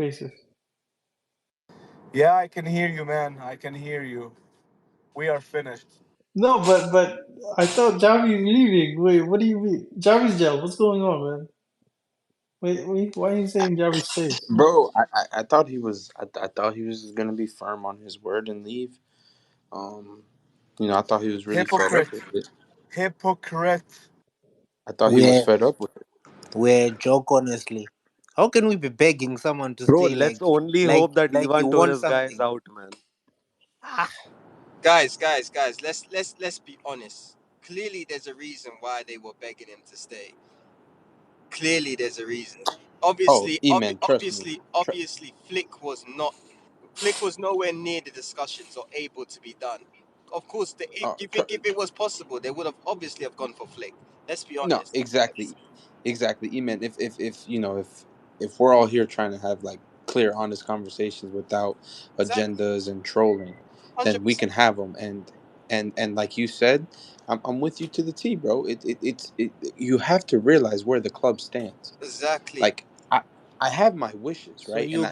Spaces. Yeah, I can hear you, man. I can hear you. We are finished. No, but I thought Javi's leaving. Wait, what do you mean? Javi's jail. What's going on, man? Wait. Why are you saying Javi stays? Bro, I thought he was I thought he was gonna be firm on his word and leave. Um, I thought he was really fed up Hypocrite. with it. Hypocrite. I thought he was We're fed up with it. we're joke honestly. How can we be begging someone to Bro, stay let's only hope that like you Ivan want Torres guy is something? out, man. Ah, Guys, let's be honest. Clearly, there's a reason why they were begging him to stay. Clearly, there's a reason. Oh, Obviously, E-man, trust me. Flick was nowhere near the discussions or able to be done. Of course, you think if it was possible, they would have obviously have gone for Flick. Let's be No, honest. exactly, exactly. E-man, if we're all here trying to have like clear, honest conversations without Exactly, agendas and trolling, then we 100%. can have them. And like you said, I'm with you to the T, bro. You have to realize where the club stands. Exactly. Like I have my wishes, so right? And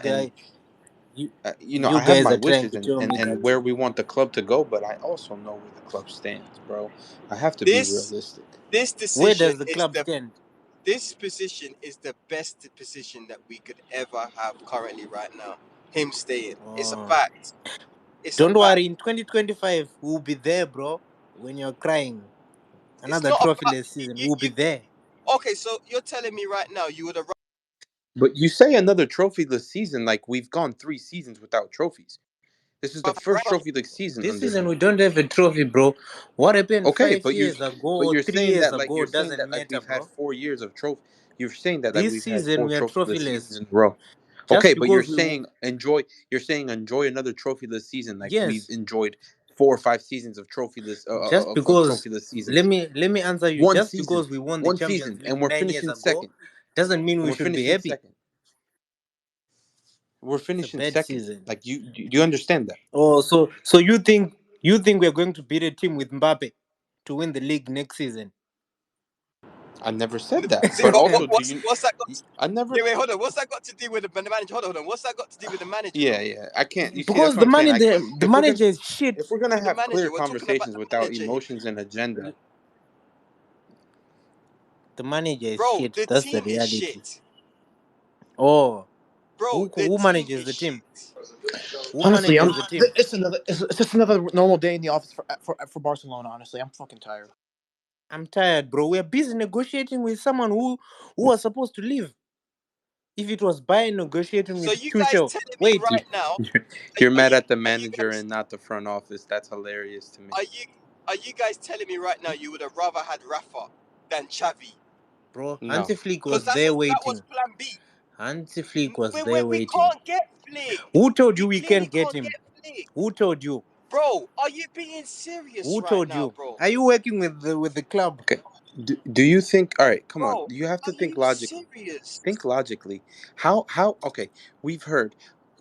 you I you have guys my are trying wishes to and, tell and me and that where we want the club to go, but I also know where the club stands, bro. I have to be This realistic. this where decision does the is club the stand? this position is the best position that we could ever have currently right now. Him staying. It's a Oh, fact. It's a don't fact. worry. In 2025, we'll be there, bro. When you're crying, It's another not a fact. trophyless season, we'll be there. Okay, so you're telling me right now you would have But you say another trophyless season, like we've gone 3 seasons without trophies. This is the first rather trophyless season This under season him. we don't have a trophy, bro. What happened Okay, 5 years ago but or you're three saying years that like ago you're saying doesn't that like matter, we've had bro. 4 years of trophy. You're saying that like This we've had season four we are trophyless seasons trophyless in a row. just Okay, but you're because saying enjoy. You're saying enjoy another trophyless season, like we've yes, enjoyed 4 or 5 seasons of trophyless just of because. trophyless Let seasons. me answer you. One Just season, because we won the one Champions season, League and we're 9 years finishing ago second. doesn't mean And we we're should be finishing happy. second. We're It's a finishing bad second. season. Like you understand that? Oh, so you think we're going to beat a team with Mbappe to win the league next season? I never said that. But Okay. also, do you? what's that got to, I never. yeah, wait, hold on. What's that got to do with the manager? Hold on. What's that got to do with the manager Yeah, though? yeah. I can't. You see, that's Because what I'm saying. the If we're gonna manager is shit. if we're gonna The have clear manager, we're talking about conversations the without manager here. emotions and agenda, The manager is Bro, shit. the That's the team is reality. shit. Oh, Bro, the who team manages is the team? shit. Who Honestly, manages the team? it's just another normal day in the office for Barcelona. Honestly, I'm fucking tired. I'm tired, bro. We're busy negotiating with someone who was supposed to leave. If it was Bayern negotiating So with you guys Tuchel, telling me wait, right now, you're are mad you at the are you manager guys and not the front office. That's hilarious to me. are you are you guys telling me right now you would have rather had Rafa than Xavi? bro. No, Hansi Flick Because was there that was waiting. plan B. Hansi Flick was We there we waiting. can't get Flick. Who told We you we clearly can't get can't get him? Flick. Who told you? Bro, are you being serious Who right told now, you? bro? Are you working with the club? okay. Do you think? All right, come on. Bro, You have to are think you logically. serious? Think logically. How? Okay, we've heard.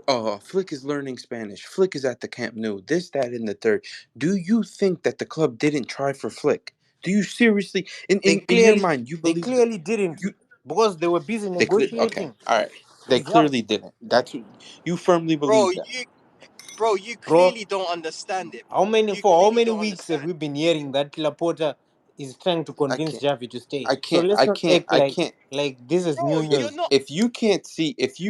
Oh, Flick is learning Spanish. Flick is at the Camp Nou. This, that, and the third. Do you think that the club didn't try for Flick? Do you seriously, in your mind, you They believe that clearly didn't you because they were busy okay? negotiating. All right, they Yeah, clearly didn't. You firmly Bro, believe that. you bro. clearly don't understand it, How bro. many You for how clearly many don't weeks have understand. we been hearing that Laporta is trying to I convince can't. Javi to stay? I So can't. let's I not can't. act I can't. like this is Bro, new you're news. not If you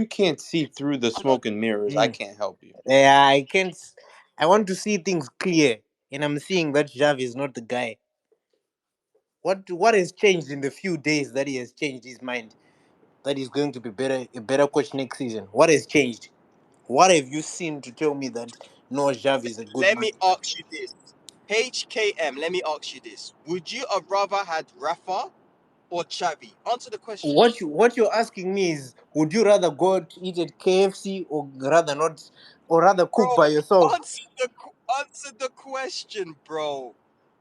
can't see through the smoke and mirrors, I Mm. can't help you. Yeah, I can't. I want to see things clear, and I'm seeing that Javi is not the guy. What has changed in the few days that he has changed his mind? That he's going to be a better coach next season. What has changed? What have you seen to tell me that no Javi is a good let me manager? ask you this. HKM, let me ask you this. Would you have rather had Rafa or Xavi? Answer the question. What you're asking me is, would you rather go to eat at KFC or rather not, or rather cook by Bro, yourself? answer the question, bro.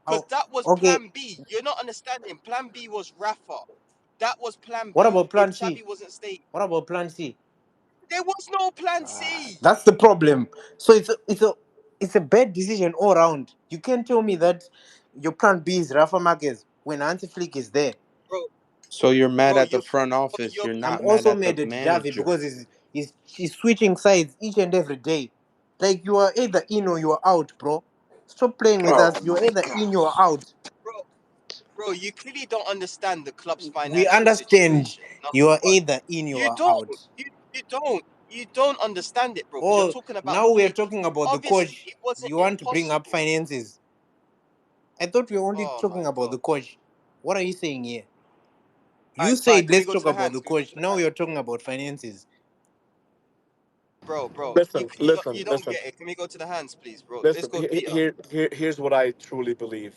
Because Oh, that was okay. plan B. You're not understanding. Plan B was Rafa. That was plan What B about if Plan C? Xavi wasn't staying. What about Plan C? There was no plan C. That's the problem. So it's a bad decision all round. You can't tell me that your Plan B is Rafa Marquez when Anti Flick is there. Bro, So you're mad bro, at the front office. you're You're I'm not mad also at the mad at Javi manager. because He's switching sides each and every day. Like you are either in or you are out, bro. Stop playing with Oh us. You're my either in or out. bro. Bro, you clearly don't understand the club's We financial understand situation. Number you are one, either in or you you are don't, out. you don't understand it, bro. Because you're Oh, talking about now we are money. talking about the Obviously, coach. it wasn't You want to bring up impossible. finances. I thought we were only Oh talking my about god. the coach. What are you saying here? All You right, said can we let's go to talk the about hands? the Can we go coach. to the Now you're hands, talking about finances. bro? Listen, You listen, don't listen. get it. Can we go to the hands, please, bro? Let's Listen, go, Peter. here's what I truly believe.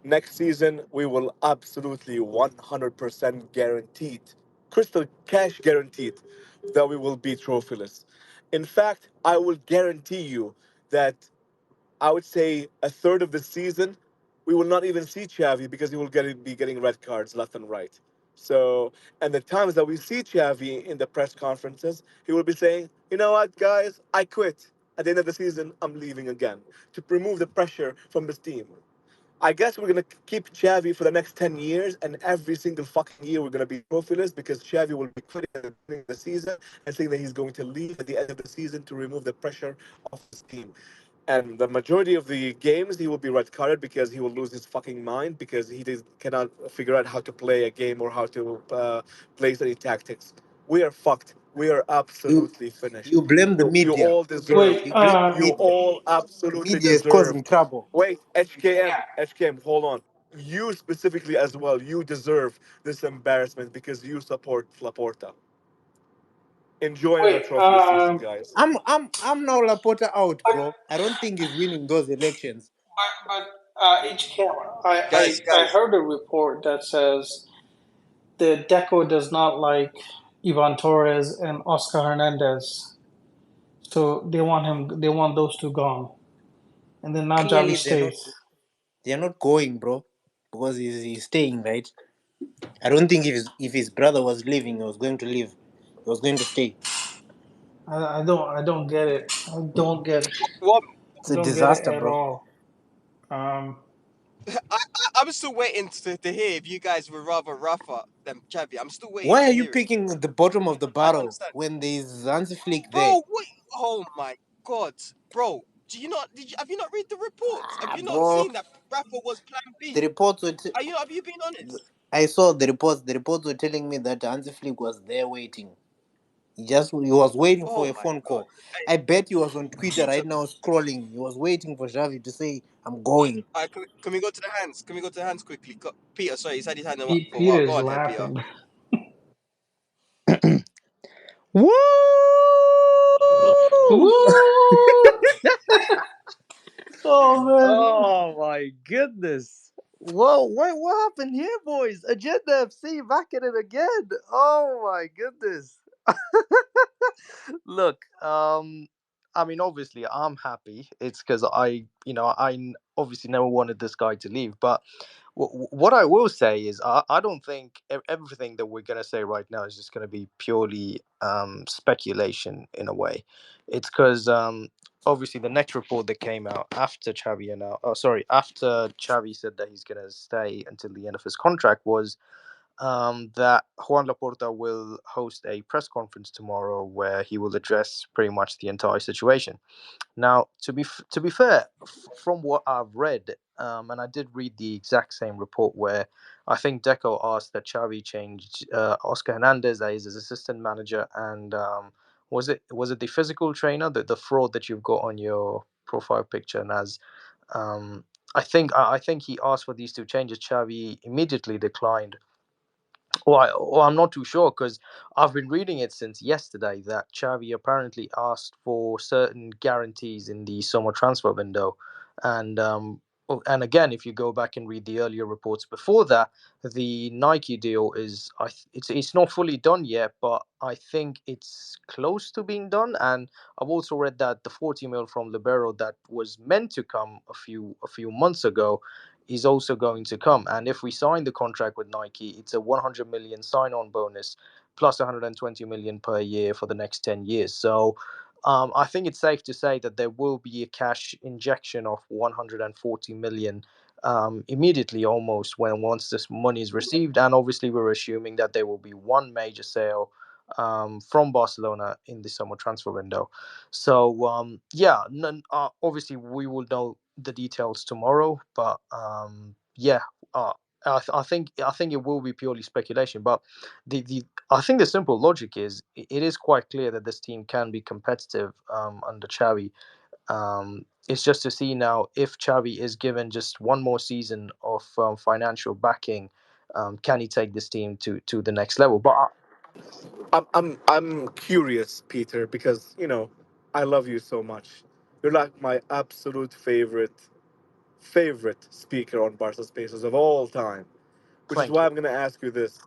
Next season, we will absolutely 100% guaranteed, crystal cash guaranteed, that we will be trophyless. In fact, I will guarantee you that I would say a third of the season, we will not even see Xavi because he will be getting red cards left and right. So, and the times that we see Xavi in the press conferences, he will be saying, you know what, guys, I quit. At the end of the season, I'm leaving again to remove the pressure from his team. I guess we're gonna keep Xavi for the next 10 years, and every single fucking year we're gonna be trophyless because Xavi will be quitting at the beginning of the season and saying that he's going to leave at the end of the season to remove the pressure off his team. And the majority of the games he will be red carded because he will lose his fucking mind because cannot figure out how to play a game or how to place any tactics. We are fucked. We are You absolutely finished. you blame the You media. all deserve. wait, You blame the You media. all The absolutely media is deserve. causing trouble. Wait, HKM, hold on. You specifically as well, you deserve this embarrassment because you support Laporta. Enjoy another wait. trophy this season, guys. I'm now Laporta out, But bro. I don't think he's winning those elections. each camera. I, Guys, I guys. heard a report that says the Deco does not like Ivan Torres and Oscar Hernandez, so they want him. They want those two gone, and then now Javi Clearly stays. they're not going, bro. Because he's staying, right? I don't think if his brother was leaving, he was going to leave. He was going to stay. I don't get it. I don't get it. What? It's I a don't get it disaster, at bro. all. Um, I'm still waiting to hear if you guys would rather Rafa than Xavi. I'm still waiting Why are to you hear it. picking the bottom of the I don't barrel understand, when there's Hansi Flick there? bro. What? Oh my god, bro. Do you not? Have you not read the reports? Have Ah, you not bro. seen that Rafa was Plan The B? reports were. Are you? Have you been honest? I saw the reports. The reports were telling me that Hansi Flick was there waiting. He was waiting for Oh a my phone god. call. I bet he was on Twitter Peter, right now scrolling. He was waiting for Xavi to say, "I'm going." can we go to the hands? Can we go to the hands quickly? Peter, sorry, he's had his hand up for a while. Peter Go is on, here, Peter. laughing. Woo! Woo! Oh man, Oh my goodness. Whoa, what happened here, boys? Agenda FC back at it again. Oh my goodness. Look, I mean, obviously, I'm happy. It's because obviously never wanted this guy to leave. But what I will say is, I don't think everything that we're gonna say right now is just gonna be purely speculation in a way. It's because obviously the next report that came out after after Xavi said that he's gonna stay until the end of his contract was that Juan Laporta will host a press conference tomorrow where he will address pretty much the entire situation. Now, to be fair, from what I've read, and I did read the exact same report where I think Deco asked that Xavi changed Oscar Hernandez as his assistant manager, and was it the physical trainer, the fraud that you've got on your profile picture, and as um, I think he asked for these two changes. Xavi immediately declined. Well, I'm not too sure because I've been reading it since yesterday that Xavi apparently asked for certain guarantees in the summer transfer window, and and again, if you go back and read the earlier reports before that, the Nike deal is it's not fully done yet, but I think it's close to being done. And I've also read that the 40 mil from Libero that was meant to come a few months ago is also going to come. And if we sign the contract with Nike, it's a 100 million sign-on bonus plus 120 million per year for the next 10 years. So I think it's safe to say that there will be a cash injection of 140 million immediately, almost when once this money is received. And obviously, we're assuming that there will be one major sale from Barcelona in the summer transfer window. So yeah, obviously we will know the details tomorrow, but yeah, uh, I think it will be purely speculation. But the I think the simple logic is it is quite clear that this team can be competitive under Xavi. It's just to see now if Xavi is given just one more season of financial backing, can he take this team to the next level? But I'm curious, Peter, because I love you so much. You're like my absolute favorite speaker on Barca Spaces of all time. Which is thank why you. I'm gonna ask you this: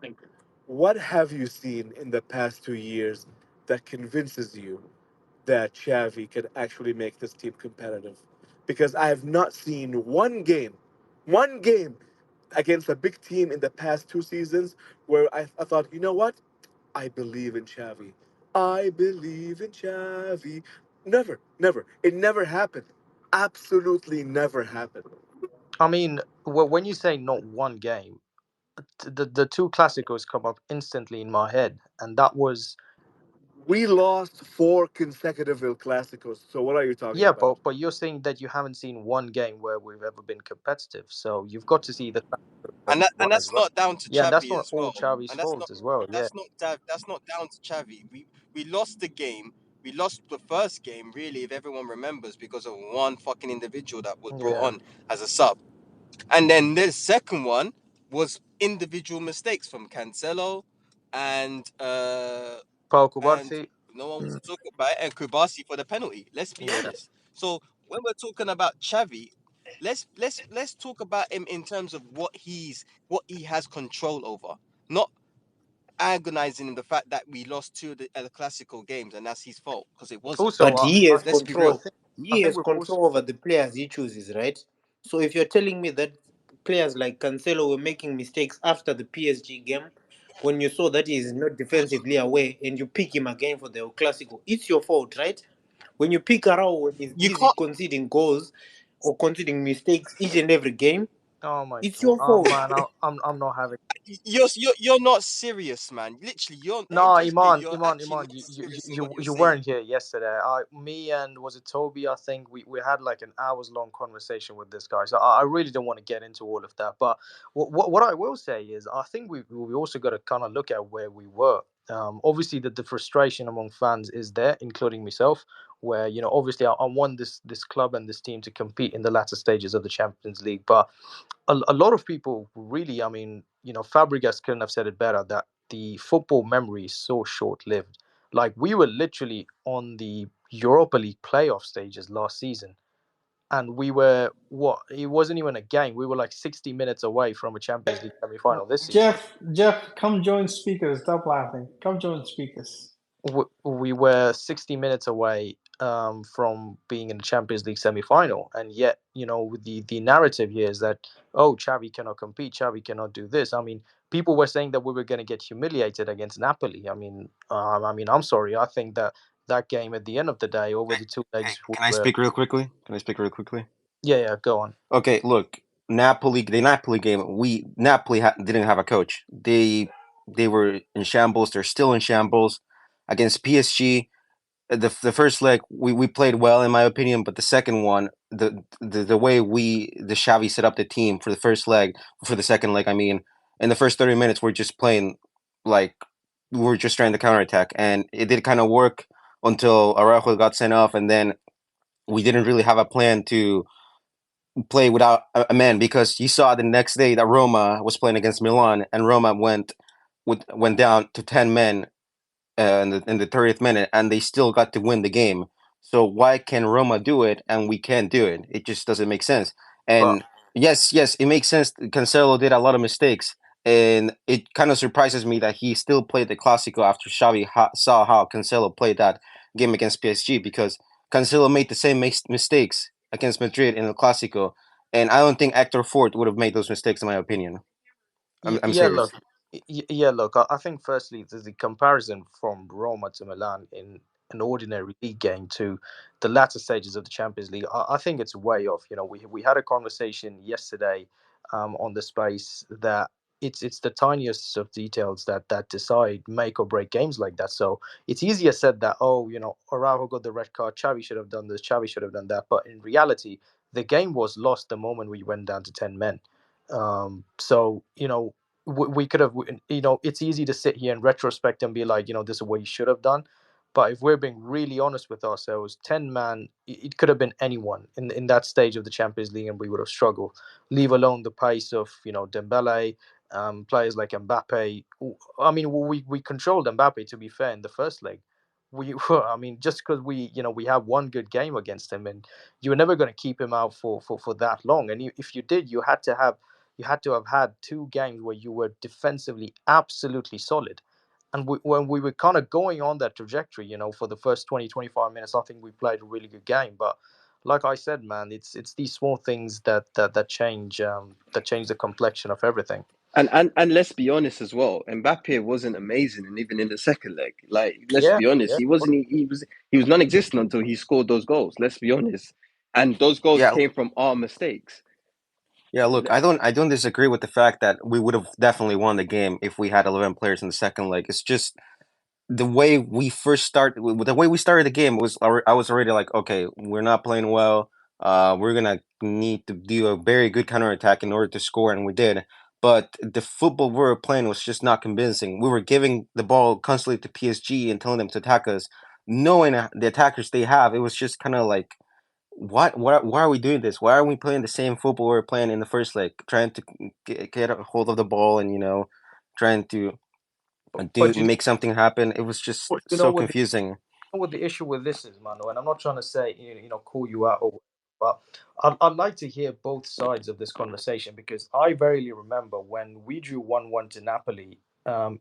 what have you seen in the past 2 years that convinces you that Xavi can actually make this team competitive? Because I have not seen one game against a big team in the past 2 seasons where I thought, you know what? I believe in Xavi. I believe in Xavi. Never, never. It never happened. Absolutely never happened. I mean, when you say not one game, the two classicos come up instantly in my head, and that was We lost four consecutive El Clasicos. So what are you talking yeah. about? But you're saying that you haven't seen one game where we've ever been competitive, so you've got to see the classicos that And we won as that's well. not down to Yeah, and that's Xavi not as all well. Xavi's And that's fault not as well. Yeah. that's not down to Xavi. We lost the game. We lost the first game, really, if everyone remembers, because of one fucking individual that was brought Yeah. on as a sub. And then the second one was individual mistakes from Cancelo and Paul and Kubarsi. no one wants to talk about it, and Kubasi for the penalty. Let's be Yeah. honest. So when we're talking about Xavi, let's talk about him in terms of what he has control over, not agonizing in the fact that we lost two of the El Clasico games and that's his fault because it wasn't. Also, But he has Let's be control. real. I He think has we've also control over the players he chooses, right? So if you're telling me that players like Cancelo were making mistakes after the PSG game, when you saw that he is not defensively aware and you pick him again for the El Clasico, it's your fault, right? When you pick Arao when he's You busy can't. conceding goals or conceding mistakes each and every game, oh my it's god, your oh fault. man, I'm not having. You're not serious, man. Literally, you're No, MHK. Iman, You're Iman, actually Iman, not you, you, you, serious in what you you're you saying. weren't here yesterday. Me and was it Toby? I think we had like an hours long conversation with this guy. So I really don't want to get into all of that. But what I will say is, I think we also got to kind of look at where we were. Obviously, the frustration among fans is there, including myself. Where obviously, I want this club and this team to compete in the latter stages of the Champions League, but a lot of people really, I mean, Fabregas couldn't have said it better that the football memory is so short lived. Like, we were literally on the Europa League playoff stages last season, and we were what? It wasn't even a game. We were like 60 minutes away from a Champions League semi final this season. Jeff, come join speakers. Stop laughing. Come join speakers. We were 60 minutes away from being in the Champions League semi-final, and yet the narrative here is that Xavi cannot compete, Xavi cannot do this. I mean, people were saying that we were going to get humiliated against Napoli. I mean, I'm sorry. I think that that game at the end of the day, over Hey, the two hey, legs, we can I were. speak real quickly? Can I speak real quickly? Yeah, yeah. Go on. Okay, look, the Napoli game, didn't have a coach. They were in shambles. They're still in shambles against PSG. The first leg we played well in my opinion, but the second one, the way the Xavi set up the team for the first leg, for the second leg, I mean, in the first 30 minutes we're just playing like we were just trying to counterattack, and it did kind of work until Araujo got sent off, and then we didn't really have a plan to play without a man because you saw the next day that Roma was playing against Milan, and Roma went down to 10 men in the 30th minute, and they still got to win the game. So why can Roma do it and we can't do it? It just doesn't make sense. But And yes, it makes sense. Cancelo did a lot of mistakes, and it kind of surprises me that he still played the Clasico after Xavi saw how Cancelo played that game against PSG because Cancelo made the same mistakes against Madrid in the Clasico, and I don't think Hector Fort would have made those mistakes in my opinion. I'm Yeah, serious. look, yeah, look. I think firstly, the comparison from Roma to Milan in an ordinary league game to the latter stages of the Champions League, I think it's way off. We had a conversation yesterday on the space that. it's the tiniest of details that decide, make or break games like that. So it's easier said that, oh, Araujo got the red card, Xavi should have done this, Xavi should have done that. But in reality, the game was lost the moment we went down to 10 men. So we could have, it's easy to sit here in retrospect and be like, this is what you should have done. But if we're being really honest with ourselves, 10 man, it could have been anyone in that stage of the Champions League, and we would have struggled. Leave alone the pace of Dembele, players like Mbappe. I mean, we controlled Mbappe, to be fair, in the first leg. We, I mean, just because we have one good game against him, and you were never going to keep him out for that long. And if you did, you had to have had two games where you were defensively absolutely solid. And when we were kind of going on that trajectory, for the first 20, 25 minutes, I think we played a really good game. But like I said, man, it's these small things that change the complexion of everything. And let's be honest as well, Mbappe wasn't amazing, and even in the second leg, like let's Yeah, be honest, yeah. he was non-existent until he scored those goals. Let's be honest, and those goals Yeah, came from our mistakes. yeah. Look, I don't disagree with the fact that we would have definitely won the game if we had 11 players in the second leg. It's just the way we started the game I was already like, okay, we're not playing well. We're gonna need to do a very good counterattack in order to score, and we did. But the football we were playing was just not convincing. We were giving the ball constantly to PSG and telling them to attack us, knowing the attackers they have. It was just kind of like, why are we doing this? Why are we playing the same football we were playing in the first leg, trying to get a hold of the ball and trying to do But you make something happen. It was just know, you know so what confusing. what the issue with this is, Mano, and I'm not trying to say, call you out, or but I'd like to hear both sides of this conversation, because I verily remember when we drew 1-1 to Napoli,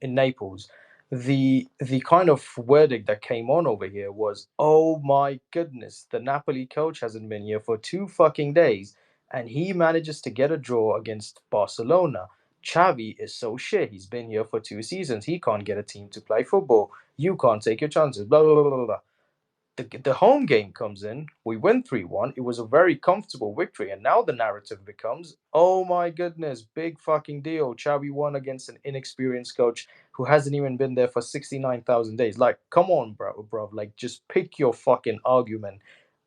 in Naples. The kind of verdict that came on over here was, oh my goodness, the Napoli coach hasn't been here for 2 fucking days, and he manages to get a draw against Barcelona. Xavi is so shit. He's been here for 2 seasons. He can't get a team to play football. You can't take your chances. Blah blah blah blah blah. The home game comes in. We win 3-1. It was a very comfortable victory, and now the narrative becomes, oh my goodness, big fucking deal. Xavi won against an inexperienced coach who hasn't even been there for 69,000 days. Like, come on, bro. Like, just pick your fucking argument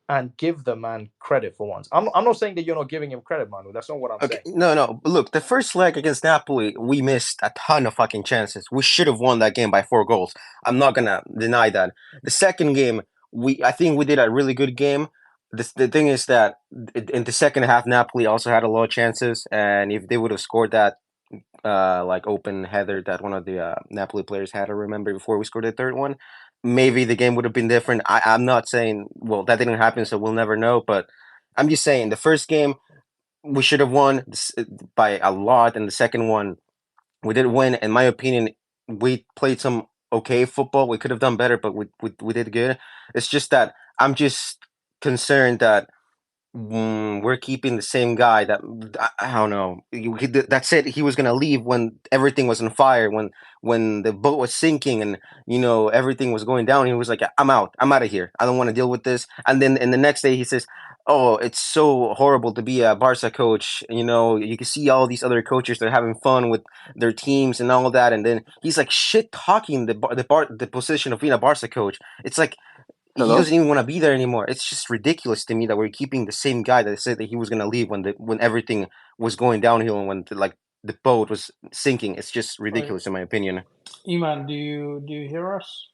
and give the man credit for once. I'm not saying that you're not giving him credit, Manu. That's not what I'm Okay, saying. no, no. Look, the first leg against Napoli, we missed a ton of fucking chances. We should have won that game by 4 goals. I'm not gonna deny that. The second game, I think we did a really good game. The thing is that in the second half, Napoli also had a lot of chances, and if they would have scored that like open header that one of the Napoli players had, I remember before we scored the third one, maybe the game would have been different. I'm not saying, well, that didn't happen, so we'll never know. But I'm just saying the first game we should have won by a lot, and the second one we did win. In my opinion, we played some okay football. We could have done better, but we did good. It's just that I'm just concerned that we're keeping the same guy that I don't know. That said, he was gonna leave when everything was on fire, when the boat was sinking, and everything was going down. He was like, "I'm out. I'm out of here. I don't want to deal with this." And then, and the next day, he says, "Oh, it's so horrible to be a Barca coach. You can see all these other coaches they're having fun with their teams and all that." And then he's like shit talking the position of being a Barca coach. It's like he Hello. doesn't even want to be there anymore. It's just ridiculous to me that we're keeping the same guy that said that he was gonna leave when everything was going downhill and when the boat was sinking. It's just Right. ridiculous in my opinion. Iman, do you hear us?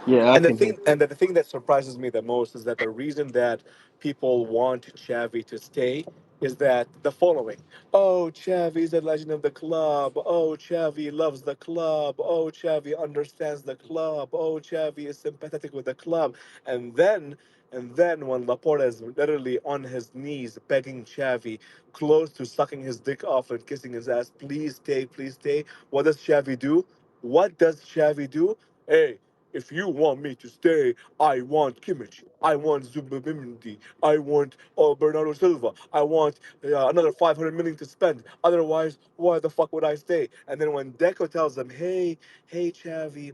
Yeah, I And the can hear. thing and the thing that surprises me the most is that the reason that people want Xavi to stay is that the following. Oh, Xavi's a legend of the club. Oh, Xavi loves the club. Oh, Xavi understands the club. Oh, Xavi is sympathetic with the club. And then when Laporta is literally on his knees begging Xavi, close to sucking his dick off and kissing his ass, please stay. What does Xavi do? What does Xavi do? Hey, if you want me to stay, I want Kimmich, I want Zubimindi, I want Bernardo Silva, I want another 500 million to spend. Otherwise, why the fuck would I stay? And then when Deco tells them, hey, Chavi,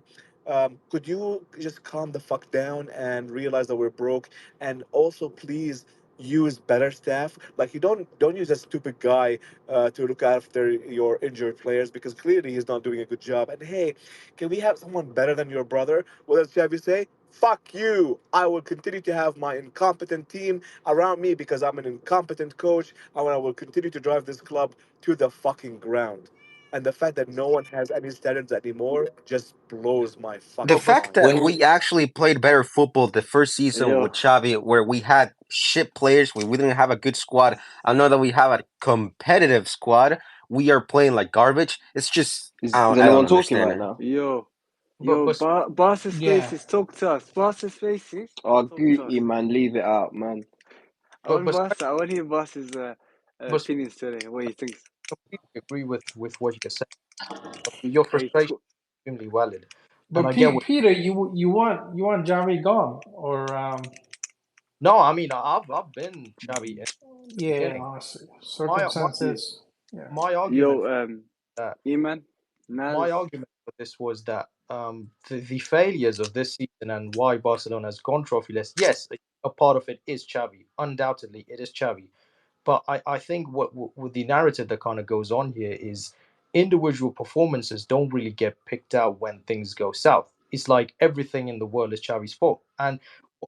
could you just calm the fuck down and realize that we're broke? And also, please, use better staff. Like you don't use a stupid guy to look after your injured players because clearly he's not doing a good job. And hey, can we have someone better than your brother? What does Xavi say? Fuck you! I will continue to have my incompetent team around me because I'm an incompetent coach, and I will continue to drive this club to the fucking ground. And the fact that no one has any standards anymore just blows my The fucking fact mind. that When we actually played better football the first season with yo, Xavi, where we had shit players, we didn't have a good squad. I know that we have a competitive squad. We are playing like garbage. It's just is I don't anyone talking understand right it. now? But Barca Yeah. Spaces, talk to us. Barca Spaces, Oh, talk to us. Guti, man, leave it out, man. I but want but Barca. I want to hear Barca's but opinions today. What he thinks. I completely agree with what you're saying. Your Hey, frustration is extremely valid, and But I get what. Peter, you want Xavi gone or No, I mean I've been Xavi in the yeah, beginning. honestly, My Yeah. circumstances. Yeah. my argument yo, for that Eman, my Naz. argument for this was that the failures of this season and why Barcelona has gone trophyless. Yes, a part of it is Xavi. Undoubtedly, it is Xavi. But I think what the narrative that kind of goes on here is individual performances don't really get picked out when things go south. It's like everything in the world is Xavi's fault. And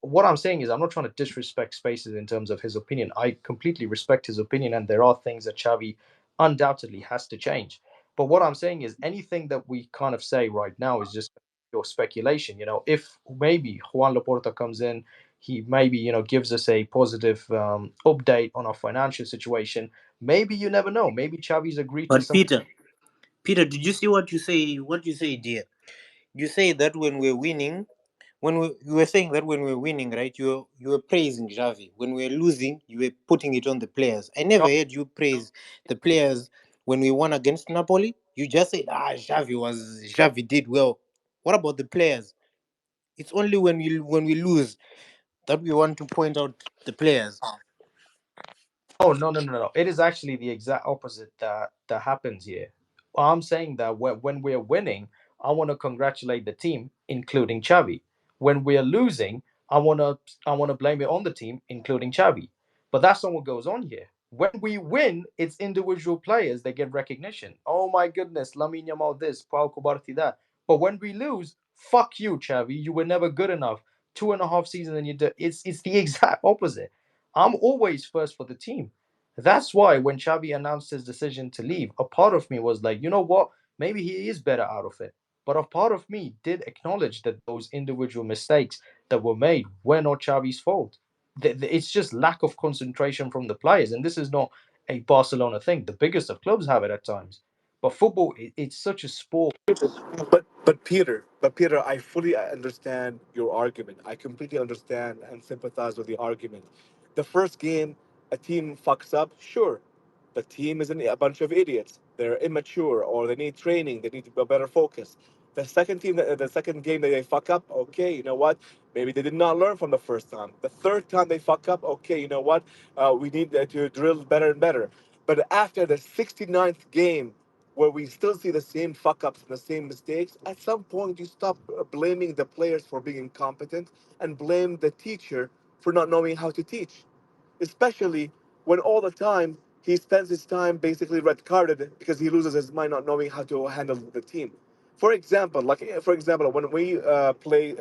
what I'm saying is I'm not trying to disrespect Spaces in terms of his opinion. I completely respect his opinion, and there are things that Xavi undoubtedly has to change. But what I'm saying is anything that we kind of say right now is just pure speculation. If maybe Juan Laporta comes in, he maybe gives us a positive update on our financial situation. Maybe you never know. Maybe Xavi's agreed to But some. Peter, did you see what you say? What you say, dear? You say that when we're winning, you were saying that when we're winning, right? You were praising Xavi. When we're losing, you were putting it on the players. I never No, heard you praise the players when we won against Napoli. You just said, Xavi did well. What about the players? It's only when we lose that we want to point out the players. oh, no, no, no, no. It is actually the exact opposite that happens here. I'm saying that when we're winning, I want to congratulate the team, including Xavi. When we're losing, I want to blame it on the team, including Xavi. But that's not what goes on here. When we win, it's individual players that get recognition. Oh my goodness, Lamine Yamal this, Pau Kubarti that. But when we lose, fuck you, Xavi. You were never good enough. 2.5 seasons and you did. It's the exact opposite. I'm always first for the team. That's why when Xavi announced his decision to leave, a part of me was like, you know what? Maybe he is better out of it. But a part of me did acknowledge that those individual mistakes that were made were not Xavi's fault. It's just lack of concentration from the players. And this is not a Barcelona thing. The biggest of clubs have it at times. But football, it's such a sport. But Peter, I fully understand your argument. I completely understand and sympathize with the argument. The first game, a team fucks up. Sure, the team is a bunch of idiots. They're immature, or they need training. They need to be better focus. The second game that they fuck up. Okay, you know what? Maybe they did not learn from the first time. The third time they fuck up. Okay, you know what? We need to drill better and better. But after the 69th game, where we still see the same fuck ups and the same mistakes, at some point you stop blaming the players for being incompetent and blame the teacher for not knowing how to teach. Especially when all the time he spends his time basically red carded because he loses his mind not knowing how to handle the team. For example, when we played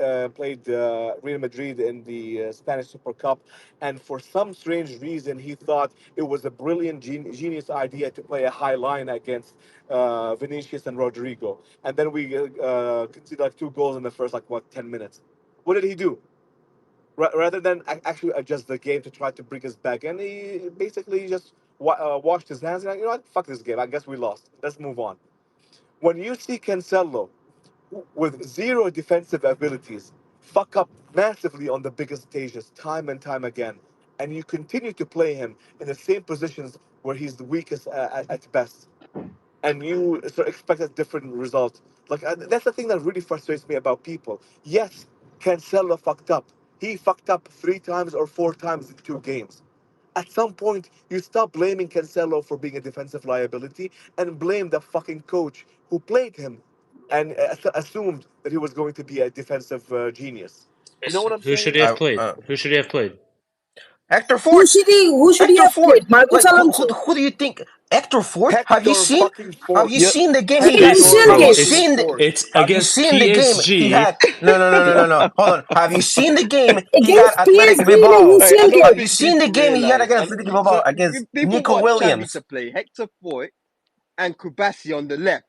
Real Madrid in the Spanish Super Cup, and for some strange reason he thought it was a brilliant genius idea to play a high line against Vinicius and Rodrigo, and then we conceded like two goals in the first like what 10 minutes. What did he do? Rather than actually adjust the game to try to bring us back, and he basically just washed his hands and like, you know what, fuck this game. I guess we lost. Let's move on. When you see Cancelo with zero defensive abilities fuck up massively on the biggest stages time and time again, and you continue to play him in the same positions where he's the weakest at best, and you sort of expect a different result. Like that's the thing that really frustrates me about people. Yes, Cancelo fucked up. He fucked up 3 times or 4 times in 2 games. At some point, you stop blaming Cancelo for being a defensive liability and blame the fucking coach who played him and assumed that he was going to be a defensive genius. You know what I'm Who should saying? he have I played? Who should he have played? Hector Who Fort. should he Hector have Fort. played? Marcos Like Alonso. who do you think? Hector Fort? Hector fucking Have Ford. you You're, seen the game he Against had? Hector Brazil Have Bro, you game. fucking seen Ford. it's have you against seen the game he PSG. had? No. Hold on. Have you seen the game he had Against Athletic PSG in a Bilbao? Hey, I UCL don't Have game. you think seen the people game he had realize. against And Athletic Bilbao so against people Nico want Xavi Williams? to play Hector Foyt and Kubasi on the left.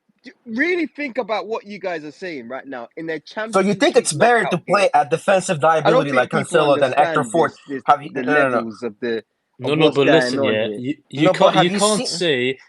Really think about what you guys are saying right now in their So you Champions think League it's better to knockout play game. at defensive I don't liability like think people Cancelo than Hector understand Fort? this Have you the no. levels of the of No, what's but going listen, on yeah, here. No, but have you you can't seen? say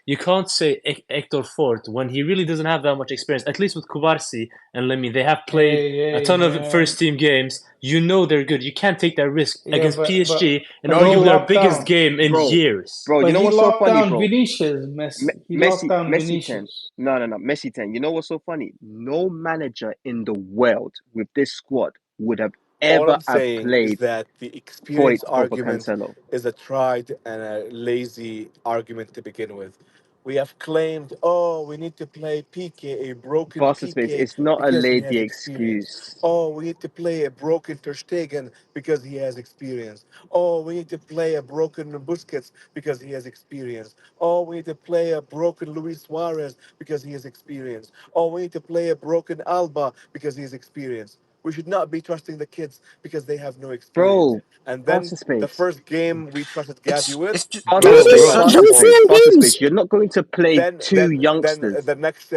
Hector Fort when he really doesn't have that much experience. At least with Kubarsi and Lemmy, they have played Hey, a hey, ton of man. first team games. You know they're good. You can't take that risk Yeah, against but PSG and but he arguably our locked biggest down. game in Bro, years. bro, you But know he what's so locked funny, down bro? Vinicius, Messi. He locked Messi, down Messi 10. Vinicius. No, Messi 10. You know what's so funny? No manager in the world with this squad would have All ever I'm have saying is played that the Foyt experience over argument Cancelo. is a tried and a lazy argument to begin with. We have claimed, oh, we need to play PK, a broken Fast space. PK, It's not a because he lady has experience. excuse. Oh, we need to play a broken Ter Stegen because he has experience. Oh, we need to play a broken Busquets because he has experience. Oh, we need to play a broken Luis Suarez because he has experience. Oh, we need to play a broken Alba because he has experience. We should not be trusting the kids because they have no experience. Bro, And then fast the space. firt game we trusted Gavi with, It's just Fast it's bro, just space. Bro, such Fast a space. UCL Fast games. space. You're not going to play then two then then youngsters. the next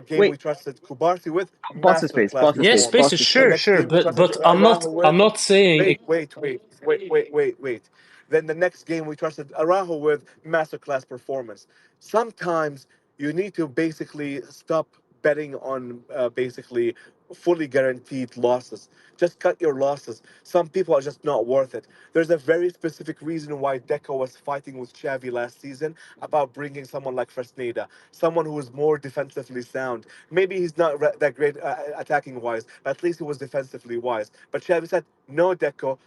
game we Wait, trusted Kubarsi with fast space. masterclass Fast Yes, space. performance. spaces, Fast The space. sure, next sure, game we trusted but Araujo I'm with. not saying Wait. Then the next game we trusted Araujo with masterclass performance. Sometimes you need to basically stop betting on basically fully guaranteed losses. Just cut your losses. Some people are just not worth it. There's a very specific reason why Deco was fighting with Xavi last season about bringing someone like Fresneda, someone who is more defensively sound. Maybe he's not that great attacking wise, but at least he was defensively wise. But Xavi said, "No, Deco,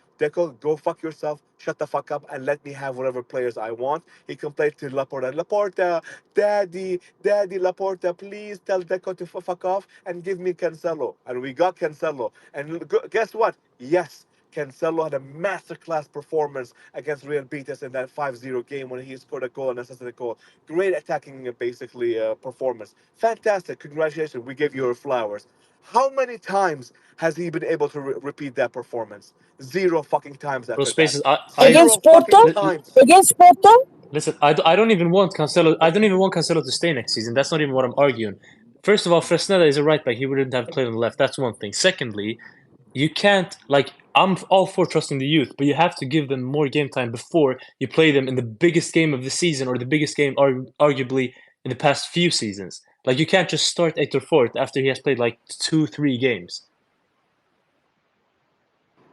go fuck yourself, shut the fuck up, and let me have whatever players I want." He complained to Laporta, Daddy Laporta, please tell Deco to fuck off and give me Cancelo. And we got Cancelo. And guess what? Yes, Cancelo had a masterclass performance against Real Betis in that 5-0 game when he scored a goal and assisted a goal. Great attacking, basically, performance. Fantastic. Congratulations. We give you your flowers. How many times has he been able to repeat that performance? Zero fucking times bro after that. spaces. Zero Against fucking Porto. times. Against Porto. Listen, I don't even want Cancelo. I don't even want Cancelo to stay next season. That's not even what I'm arguing. First of all, Fresneda is a right back. He wouldn't have played on the left. That's one thing. Secondly, you can't like I'm all for trusting the youth, but you have to give them more game time before you play them in the biggest game of the season or the biggest game arguably in the past few seasons. Like you can't just start Hector Fort after he has played like 2, 3 games.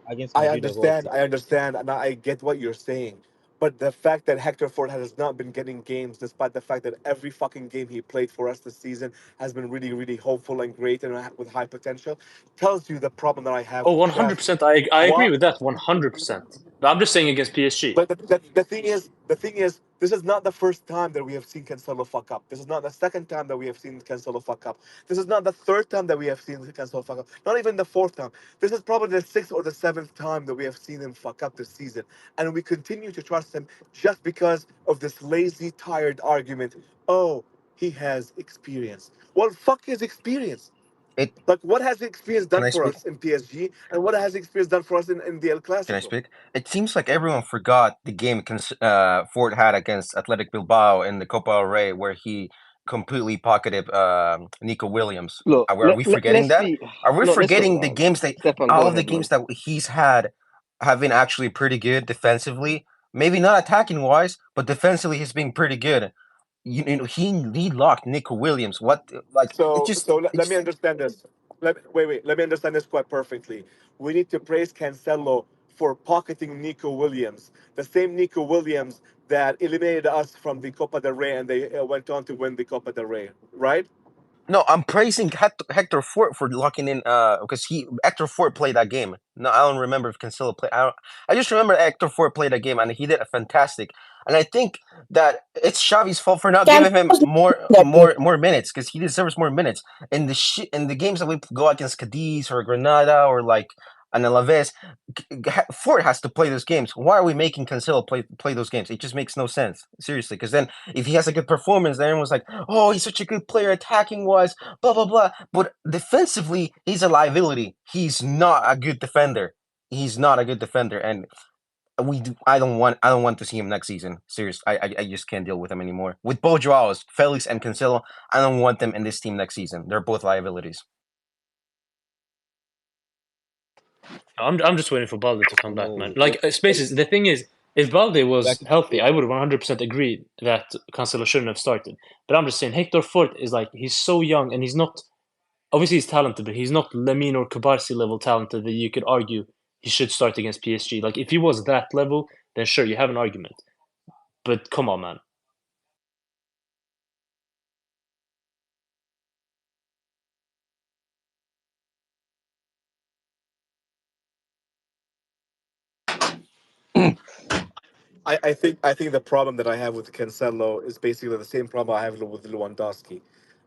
against I Madrid as well. understand, and I get what you're saying. But the fact that Hector Ford has not been getting games, despite the fact that every fucking game he played for us this season has been really, really hopeful and great and with high potential, tells you the problem that I have Oh, with Xavi. 100%. I agree Why? with that 100%. But I'm just saying against PSG. But the thing is, this is not the first time that we have seen Cancelo fuck up. This is not the second time that we have seen Cancelo fuck up. This is not the third time that we have seen Cancelo fuck up. Not even the fourth time. This is probably the sixth or the seventh time that we have seen him fuck up this season. And we continue to trust him just because of this lazy, tired argument. Oh, he has experience. Well, fuck his experience. it. Like, what has the experience Can done I for speak? us in PSG? And what has the experience done for us in the El Can I Clasico? speak? It seems like everyone forgot the game Ford had against Athletic Bilbao in the Copa del Rey, where he completely pocketed Nico Williams. Look, Are we forgetting let's that? be. Are we Look, let's go. forgetting the games that Stefan, go all of the ahead, games man. that he's had have been actually pretty good defensively? Maybe not attacking wise, but defensively he's been pretty good. He locked Nico Williams. What like So, so let, it let me just understand this. Wait. Let me understand this quite perfectly. We need to praise Cancelo for pocketing Nico Williams, the same Nico Williams that eliminated us from the Copa del Rey, and they went on to win the Copa del Rey, right? No, I'm praising Hector Fort for locking in because Hector Fort played that game. No, I don't remember if Cancelo played. I just remember Hector Fort played that game and he did a fantastic. And I think that it's Xavi's fault for not Cancelo giving him was not more in that game. more more minutes because he deserves more minutes in the games that we go against Cadiz or Granada or like and Alaves. Ford has to play those games. Why are we making Cancelo play those games? It just makes no sense, seriously. Because then, if he has a good performance, then everyone's like, "Oh, he's such a good player, attacking wise, blah blah blah." But defensively, he's a liability. He's not a good defender. He's not a good defender, and I don't want to see him next season. Serious, I just can't deal with him anymore. With both Joaos, Felix and Cancelo, I don't want them in this team next season. They're both liabilities. I'm just waiting for Balde to come back, man. No, Like Spaces. The thing is, if Balde was back. healthy, I would 100% agree that Cancelo shouldn't have started. But I'm just saying, Hector Fort is like he's so young and he's not. Obviously, he's talented, but he's not Lamine or Kubarsi level talented that you could argue he should start against PSG. Like if he was that level, then sure, you have an argument. But come on, man. I think the problem that I have with Cancelo is basically the same problem I have with Lewandowski.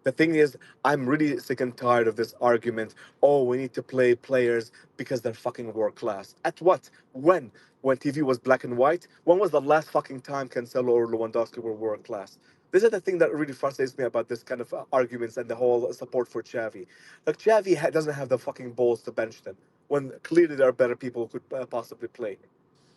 The thing is, I'm really sick and tired of this argument. Oh, we need to play players because they're fucking world class. At what? When? When TV was black and white? When was the last fucking time Cancelo or Lewandowski were world class? This is the thing that really frustrates me about this kind of arguments and the whole support for Xavi. Like Xavi doesn't have the fucking balls to bench them when clearly there are better people who could possibly play.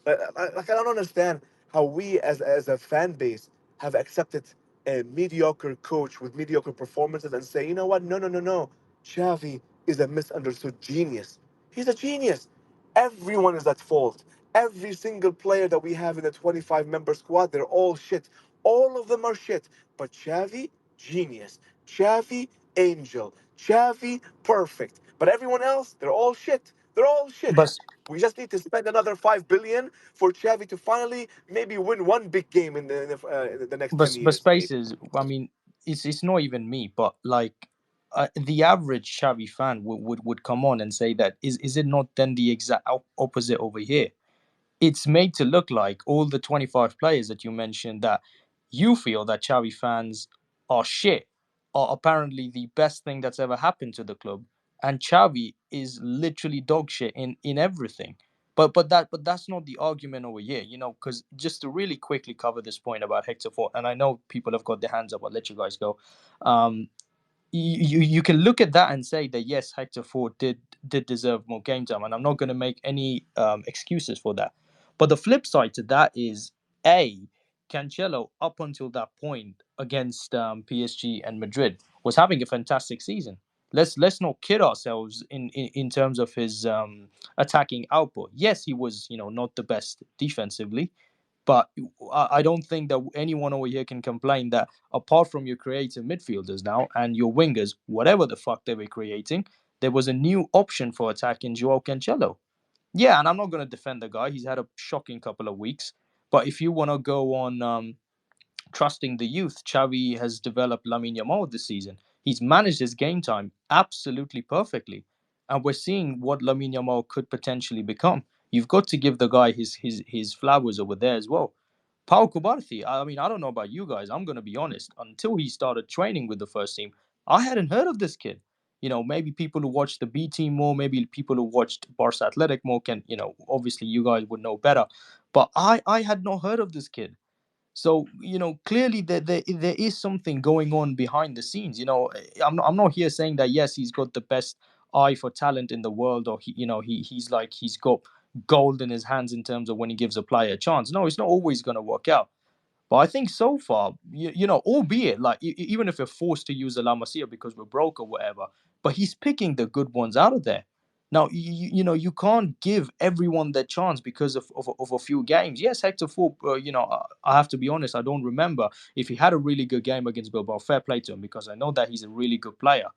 Like I don't understand how we as a fan base have accepted a mediocre coach with mediocre performances and say, you know what? No, no, no, no. Xavi is a misunderstood genius. He's a genius. Everyone is at fault. Every single player that we have in the 25 member squad, they're all shit. All of them are shit. But Xavi, genius. Xavi, angel. Xavi, perfect. But everyone else, they're all shit. They're all shit. But We just need to spend another 5 billion for Xavi to finally maybe win one big game in the next 10 years, maybe. Spaces. I mean, it's not even me, but like the average Xavi fan would come on and say that is it not then the exact opposite over here? It's made to look like all the 25 players that you mentioned that you feel that Xavi fans are shit are apparently the best thing that's ever happened to the club, and Xavi is literally dog shit in everything. But that's not the argument over here, because just to really quickly cover this point about Hector Fort, and I know people have got their hands up, I'll let you guys go. Um, you can look at that and say that yes, Hector Ford did deserve more game time, and I'm not going to make any excuses for that. But the flip side to that is a Cancelo up until that point against PSG and Madrid was having a fantastic season. Let's not kid ourselves in terms of his attacking output. Yes, he was not the best defensively, but I don't think that anyone over here can complain that apart from your creative midfielders now and your wingers, whatever the fuck they were creating, there was a new option for attacking Joao Cancelo. Yeah, and I'm not going to defend the guy. He's had a shocking couple of weeks. But if you want to go on trusting the youth, Xavi has developed Lamine Yamal this season. He's managed his game time absolutely perfectly. And we're seeing what Lamine Yamal could potentially become. You've got to give the guy his flowers over there as well. Paul Kubarthi, I mean, I don't know about you guys. I'm going to be honest. Until he started training with the first team, I hadn't heard of this kid. Maybe people who watched the B team more, maybe people who watched Barca Athletic more can, obviously you guys would know better. But I had not heard of this kid. So clearly there is something going on behind the scenes. I'm not here saying that yes he's got the best eye for talent in the world, or he's got gold in his hands in terms of when he gives a player a chance. No, it's not always going to work out. But I think so far, albeit like even if we're forced to use a La Masia because we're broke or whatever, but he's picking the good ones out of there. Now, you can't give everyone their chance because of a few games. Yes, Hector Ford, I have to be honest, I don't remember if he had a really good game against Bilbao. Fair play to him because I know that he's a really good player.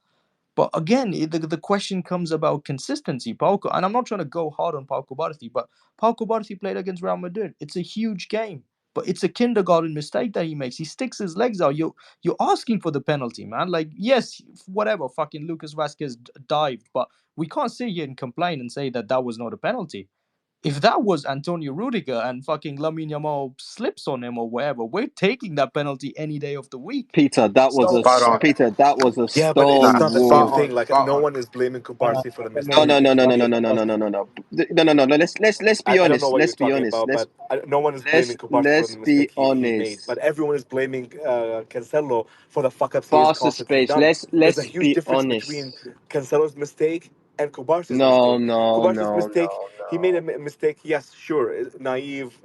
But again, the question comes about consistency. And I'm not trying to go hard on Paulo Barthi, but Paulo Barthi played against Real Madrid. It's a huge game, but it's a kindergarten mistake that he makes. He sticks his legs out. You're asking for the penalty, man. Like, yes, whatever, fucking Lucas Vasquez dived, but we can't sit here and complain and say that that was not a penalty. if that was Antonio Rudiger and fucking Lamine Yamal slips on him or whatever, we're taking that penalty any day of the week. Peter, So Spot on. Peter, that was a Yeah, but it's Nah, stone not the same spot wall. on. thing. Like Spot no on. one is blaming Kubarsi for the No, mistake. no, no, no, no, He, no, no, no, no, no, no, no, no, no, no, no. Let's be I don't know honest. what you're Let's be talking honest. about, but no one is blaming Kubarsi for the Let's mistake be he made. honest. But everyone is blaming Cancelo for the fuck ups he has Faster constantly space. done. There's a Let's huge be difference between honest. Cancelo's mistake and Kubarsi's No, mistake. no, Kubarsi's no, mistake, no, he made a no. mistake, yes, sure, naive,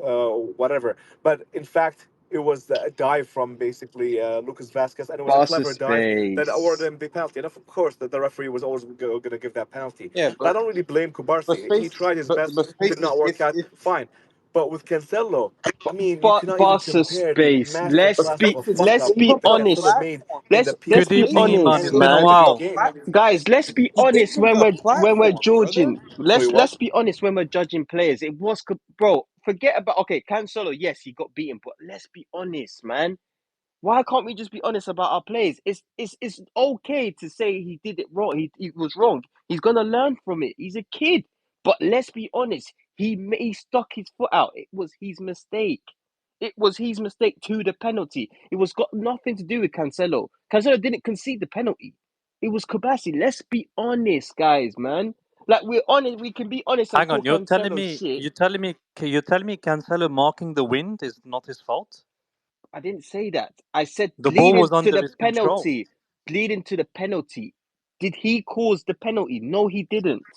whatever. But in fact, it was a dive from basically Lucas Vasquez, and it was a Faster clever dive that awarded space. him the penalty. And of course, the referee was always going to give that penalty. Yeah, But I don't really blame but Kubarsi. He space, tried his best, but did space not is work out, if fine. But with Cancelo, I mean, you But cannot even Faster compare the space. but masterclass of space a is fuck Let's up be that Liverpool Cancelo honest. made platform. in the Let's Good be PSG evening, and Iman. honest, It's in the been a man. Premier League while. game. Guys, let's be He gave honest him the when we're platform, brother. judging. Sorry, what? Let's be honest when we're judging players. It was bro. Forget about okay, Cancelo. Yes, he got beaten, but let's be honest, man. Why can't we just be honest about our players? It's okay to say he did it wrong. He was wrong. He's gonna learn from it. He's a kid. But let's be honest. He stuck his foot out. It was his mistake. It was his mistake to the penalty. It was got nothing to do with Cancelo. Cancelo didn't concede the penalty. It was Kabasi. Let's be honest, guys, man. Like we're honest. We can be honest and Hang on, call Cancelo shit. you're telling me Cancelo marking the wind is not his fault? I didn't say that. I said The ball was to under the his control. penalty. Bleeding to the penalty. Did he cause the penalty? No, he didn't.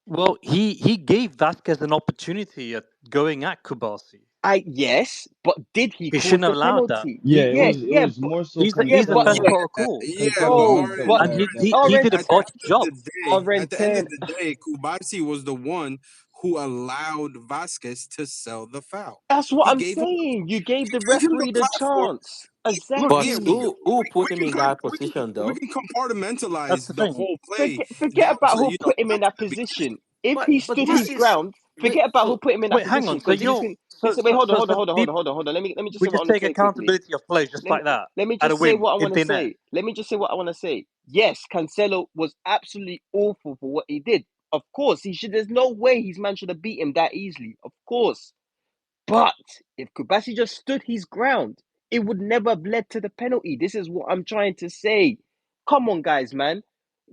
Well, he gave Vasquez an opportunity at going at Kubasi. Yes, but did he He cause shouldn't the have allowed that. penalty? Yeah, Yeah, it was more so yeah, He's a but fan Cancelo protocol, Yeah, but bro, controlling stuff but Oren, that he did a at Oren, the botched end of job. the day, Oren at the end of ten. the day, Kubasi was the one who allowed Vasquez to sell the foul. That's what He I'm gave him saying. You gave the he gave him the referee the platform. chance. Look, But yeah, Exactly. who put him we in can that position we though? can That's compartmentalize the the thing. whole play Forget down about to who put him in down to that the beginning. position. If he But stood Right. this his is ground, wait. forget about who So put him in that Wait, hang position on. So because you're wait, so hold on. Let me just we say what I just want to take say quickly. accountability of plays just Let me like that let me at a just say whim what I in want to thin air. say. Let me just say what I want to say. Yes, Cancelo was absolutely awful for what he did. Of course, he should. There's no way his man should have beat him that easily. Of course, but if Kubasi just stood his ground, it would never have led to the penalty. This is what I'm trying to say. Come on, guys, man.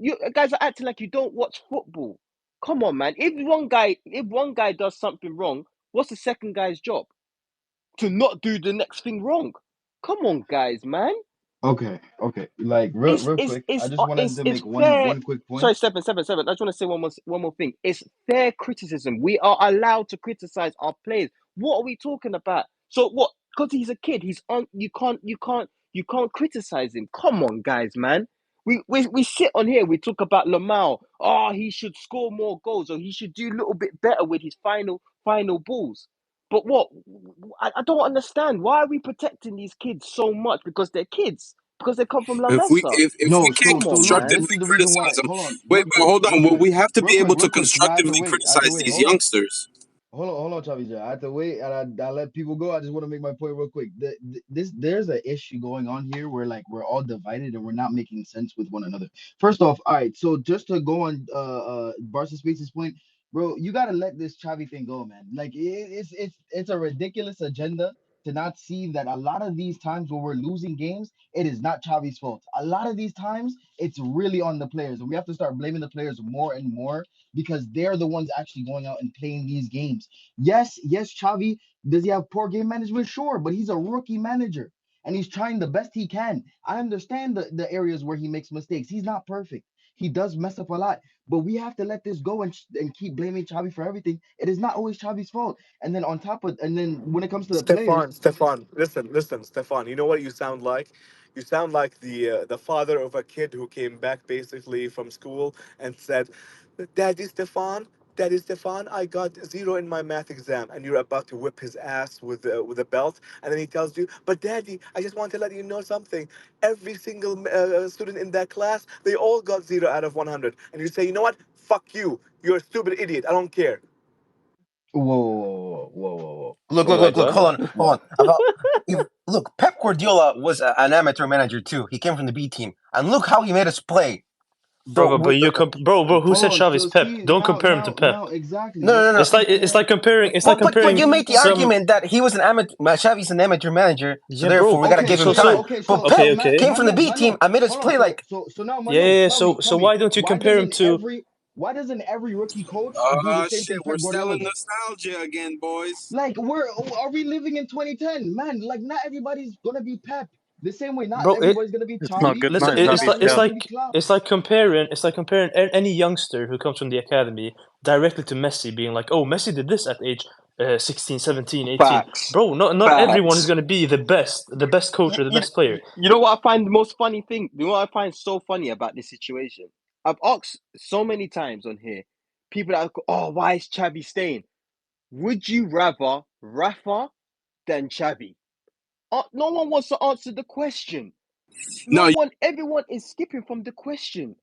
You guys are acting like you don't watch football. Come on, man. If one guy does something wrong, what's the second guy's job? To not do the next thing wrong. Come on, guys, man. okay. Like real quick, I just wanted to It's make fair. one quick point. Sorry, seven. I just want to say one more thing. It's fair criticism. We are allowed to criticize our players. What are we talking about? So what? Because he's a kid, he's on. You can't criticize him. Come on, guys, man. We sit on here. We talk about Lamau. Oh, he should score more goals, or he should do a little bit better with his final balls. But what? I don't understand. Why are we protecting these kids so much? Because they're kids. Because they come from La Mesa. If we No, can't Come so on, look, man. this constructively is the reason why. criticize them, Hold on, wait, but hold on. Well, we have to be able to real quick, because I had to constructively wait. I had to criticize wait. these Hold on. youngsters. Hold on, Chavi. I had to wait, and I let people go. I just want to make my point real quick. There's an issue going on here where like we're all divided and we're not making sense with one another. First off, all right. So just to go on, Barca Space's point, bro, you gotta let this Chavi thing go, man. Like it's a ridiculous agenda to not see that a lot of these times when we're losing games, it is not Chavi's fault. A lot of these times, it's really on the players, and we have to start blaming the players more and more because they're the ones actually going out and playing these games. Yes, Xavi, does he have poor game management? Sure, but he's a rookie manager and he's trying the best he can. I understand the areas where he makes mistakes. He's not perfect. He does mess up a lot, but we have to let this go and keep blaming Xavi for everything. It is not always Xavi's fault. And then when it comes to the players, Stefan, listen, Stefan. You know what you sound like? You sound like the father of a kid who came back basically from school and said, Daddy Stefan, I got zero in my math exam," and you're about to whip his ass with a belt, and then he tells you, "But Daddy, I just want to let you know something. Every single student in that class, they all got 0 out of 100," and you say, "You know what? Fuck you. You're a stupid idiot. I don't care." whoa. Look. Wait, Okay, what? Hold on. About if look, Pep Guardiola was an amateur manager too. He came from the B team, and look how he made us play. bro. Bro, but you bro, who said Pause. Xavi's So Pep? see Don't compare him to Pep. now exactly. No, no, Let's no, let's It's no. like it's compare. like comparing But it's like Well, but comparing you make the some. argument that he was an amateur. Xavi's an amateur manager, so Yeah, bro. therefore we gotta okay, give so him yeah, time. okay, But so Okay, Pep okay. came from the B team Mano, and made us hold on. play like So now Yeah, Mano, yeah, yeah. tell So me, why don't you compare him to? why doesn't every rookie coach do the same Shit, thing we're Pep Guardiola selling does? nostalgia again, boys. Like are we living in 2010? Man, like not everybody's gonna be Pep. The same way, not Bro, everybody's gonna be It's not Xavi. good listen, for The same way, it's not Xavi's like it's everybody's job. gonna be like Klopp. it's like comparing any youngster who comes from the academy directly to Messi, being like, oh, Messi did this at age 16, 17, 18. Facts. Bro, not everyone is Facts. going to be the best coach or the best player. You know what I find the most funny thing? You know what I find so funny about this situation? I've asked so many times on here, people that go, oh, why is Chavi staying? Would you rather Rafa than Chavi? No one wants to answer the question. No, Everyone is skipping from the question.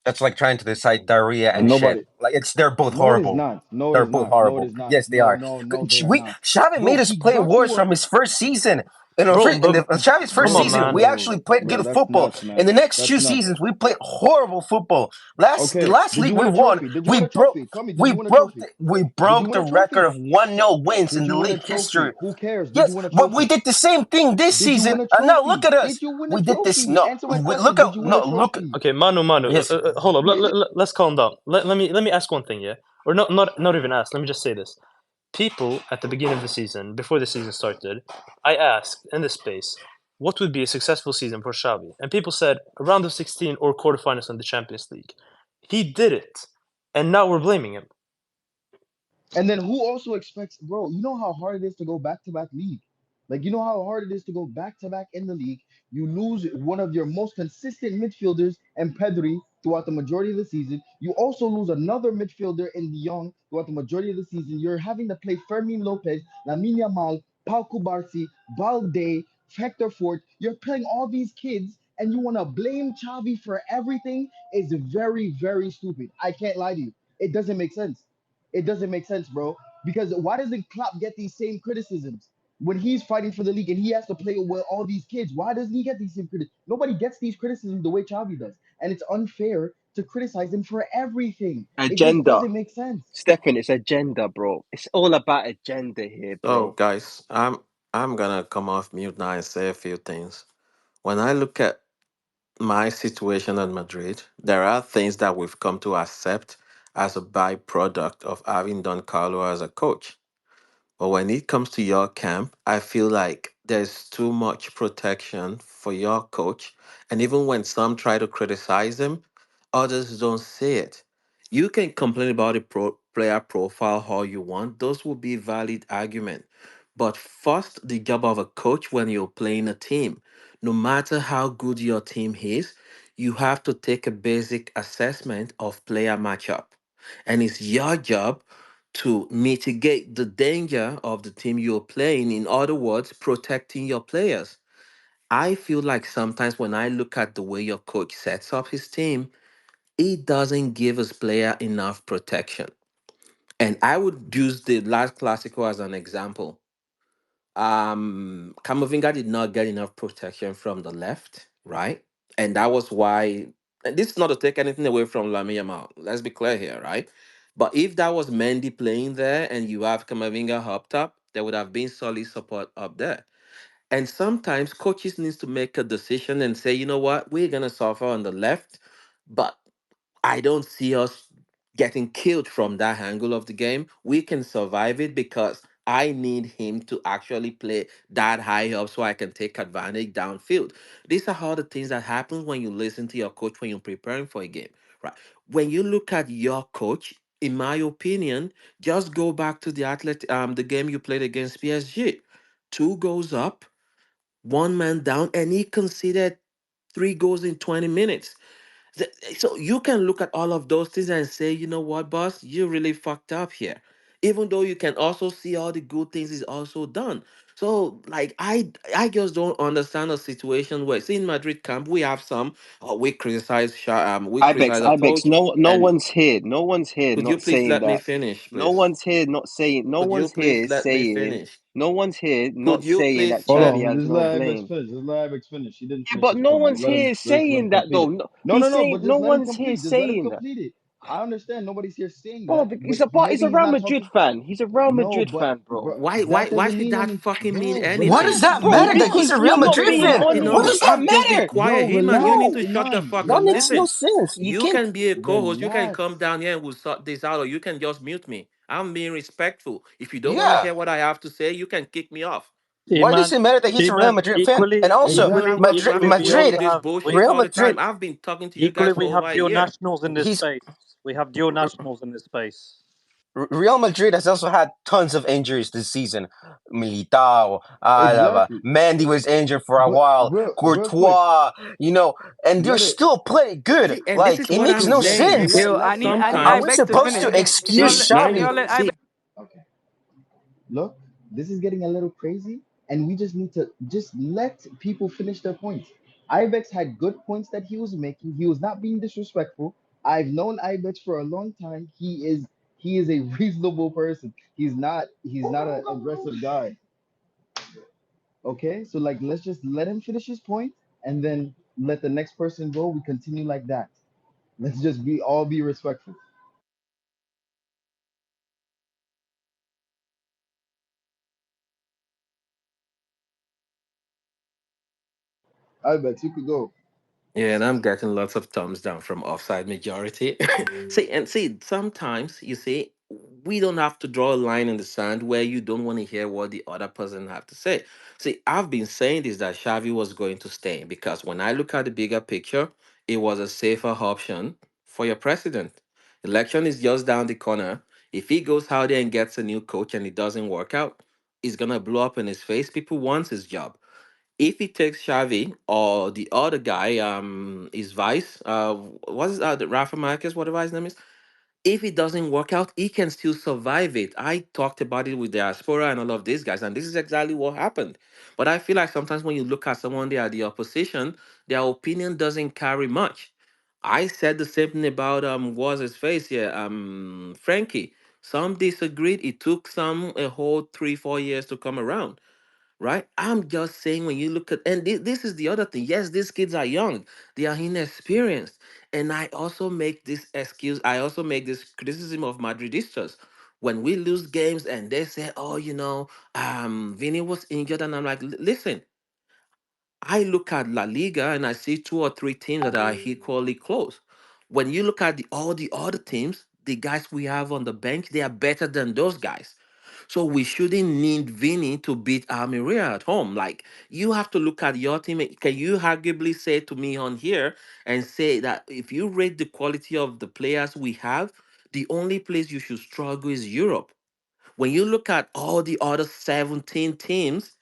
that's like trying to decide diarrhea and shit. Nobody. Like they're both No, it is horrible. not. No, it They're is both not. No, it horrible. is not. Yes, they No, are. no, no, they are We not. Xavi Bro, made us he play got worse you a from his first season. Bro, In but Xavi's first come on, season, we man. actually played bro. good That's football. nuts, In the man. next That's two nuts. seasons, we played horrible football. The Okay. last Did league you we win a won, trophy? Did you win a trophy? Tell me, did you win a trophy? we Did you broke win the a record trophy? of 1-0 wins Did in you the win a league trophy? history. Who cares? Did you Yes, win a but we trophy? did the same thing this Did you season. win a And now look trophy? at us. Did you win a We did this. trophy? No, Answer my question. look Did at you win a no look. trophy? Okay, Manu, Yes, hold up. Let's calm down. Let me ask one thing, yeah, or not even ask. Let me just say this. People at the beginning of the season, before the season started, I asked in this space, what would be a successful season for Xavi? And people said a round of 16 or quarterfinals in the Champions League. He did it, and now we're blaming him. And then who also expects, bro, you know how hard it is to go back to back league? Like, you know how hard it is to go back to back in the league. You lose one of your most consistent midfielders and Pedri throughout the majority of the season. You also lose another midfielder in De Jong throughout the majority of the season. You're having to play Fermin Lopez, Lamine Yamal, Pau Kubarsi, Balde, Hector Fort. You're playing all these kids and you want to blame Xavi for everything is very, very stupid. I can't lie to you. It doesn't make sense. It doesn't make sense, bro. Because why doesn't Klopp get these same criticisms when he's fighting for the league and he has to play with all these kids? Why doesn't he get these same criticisms? Nobody gets these criticisms the way Xavi does, and it's unfair to criticize him for everything. It just Agenda. doesn't make sense. Stefan, it's agenda, bro. It's all about agenda here, So, bro. guys, I'm gonna come off mute now and say a few things. When I look at my situation at Madrid, there are things that we've come to accept as a byproduct of having Don Carlo as a coach. But when it comes to your camp, I feel like there's too much protection for your coach. And even when some try to criticize him, others don't see it. You can complain about the player profile all you want. Those will be valid argument. But first, the job of a coach when you're playing a team, no matter how good your team is, you have to take a basic assessment of player matchup. And it's your job to mitigate the danger of the team you're playing. In other words, protecting your players. I feel like sometimes when I look at the way your coach sets up his team, he doesn't give his player enough protection. And I would use the last Classico as an example. Camavinga did not get enough protection from the left, right? And that was why. And this is not to take anything away from Lamine Yamal. Let's be clear here, right? But if that was Mendy playing there and you have Camavinga up top, there would have been solid support up there. And sometimes coaches needs to make a decision and say, you know what, we're gonna suffer on the left, but I don't see us getting killed from that angle of the game. We can survive it because I need him to actually play that high up so I can take advantage downfield. These are all the things that happen when you listen to your coach when you're preparing for a game, right? When you look at your coach, in my opinion, just go back to the game you played against PSG. Two goals up, one man down, and he conceded three goals in 20 minutes. So you can look at all of those things and say, you know what, boss, you really fucked up here. Even though you can also see all the good things he's also done. So like I just don't understand a situation where see in Madrid camp we have some we criticize we Ibex, criticize a Ibex. coach No and one's here. No one's here could you not please saying let me that. finish No please? one's here not saying. No Could you one's please here let me saying. finish? No one's here Could not you saying that please Hold let Xavi on, has just no let Ibex blame. finish. Just let Ibex finish. He didn't Yeah, finish but his no point. one's here Let him saying that complete though. it. No, No, he's no, no. saying But no just let him one's here complete. Just let him saying that. complete it. I understand nobody's here saying Bro, that, but he's maybe a he's Real not Madrid talking. fan. He's a Real No, Madrid but fan, bro. bro, why that why doesn't should mean that anything, fucking mean bro. What does anything? Relax, that Bro, matter that relax. he's because a Real you're not Madrid being fan? You What know, does honest. that I've just been matter? Bro, quiet. Him and you need relax, Bro, to shut the Iman. fuck that up. makes no Listen, Relax, sense. You you can't. can be a co-host. You can come relax. down here and we'll sort this out, or you can just mute me. I'm being respectful. If you don't want to Yeah. hear what I have to say, you can kick me off. Hey Why does man, it matter that he's hey a Real man. Madrid fan? Equally, And also, But equally, you Madrid, have to equally, do we all also of this Madrid, have bullshit Real all the time. Madrid, I've been talking to you equally guys for we over have a dual year. nationals in this he's space. We have dual nationals in this space. Real Madrid has also had tons of injuries this season. Militao, Alaba, Exactly. Mandy was injured for a But while. real quick, Courtois, and they're let it. still playing good. See, and this Like is it what makes I'm no Let saying. sense. Yo, I need Are Sometimes, we Ibex to supposed to finish. excuse see, Can Xavi? y'all let see, Ibex? Okay. Look, this is getting a little crazy, and we just need to just let people finish their points. Ibex had good points that he was making. He was not being disrespectful. I've known Ibex for a long time. He is a reasonable person. He's not an aggressive guy. Okay, so like let's just let him finish his point, and then let the next person go. We continue like that. Let's just be respectful. Ibex, you could go. yeah, and I'm getting lots of thumbs down from offside majority. See, sometimes you see, we don't have to draw a line in the sand where you don't want to hear what the other person have to say. See, I've been saying this that Xavi was going to stay because when I look at the bigger picture, it was a safer option for your president. Election is just down the corner. If he goes out there and gets a new coach and it doesn't work out, it's gonna blow up in his face. People want his job. If he takes Xavi or the other guy, his vice, what is the Rafa Marquez, whatever his name is, if it doesn't work out, he can still survive it. I talked about it with Diaspora and all of these guys, and this is exactly what happened. But I feel like sometimes when you look at someone they are the opposition, their opinion doesn't carry much. I said the same thing about what's his face here, Frankie. Some disagreed. It took some a whole 3 4 years to come around, right? I'm just saying when you look at, and this is the other thing. Yes, these kids are young, they are inexperienced, and I also make this excuse. I also make this criticism of Madridistas when we lose games and they say, "Oh, Vinny was injured," and I'm like, Listen, I look at La Liga and I see two or three teams that are equally close. When you look at all the other teams, the guys we have on the bench, they are better than those guys. So we shouldn't need Vinny to beat Almeria at home. Like you have to look at your team. Can you arguably say to me on here and say that if you rate the quality of the players we have, the only place you should struggle is Europe? When you look at all the other 17 teams,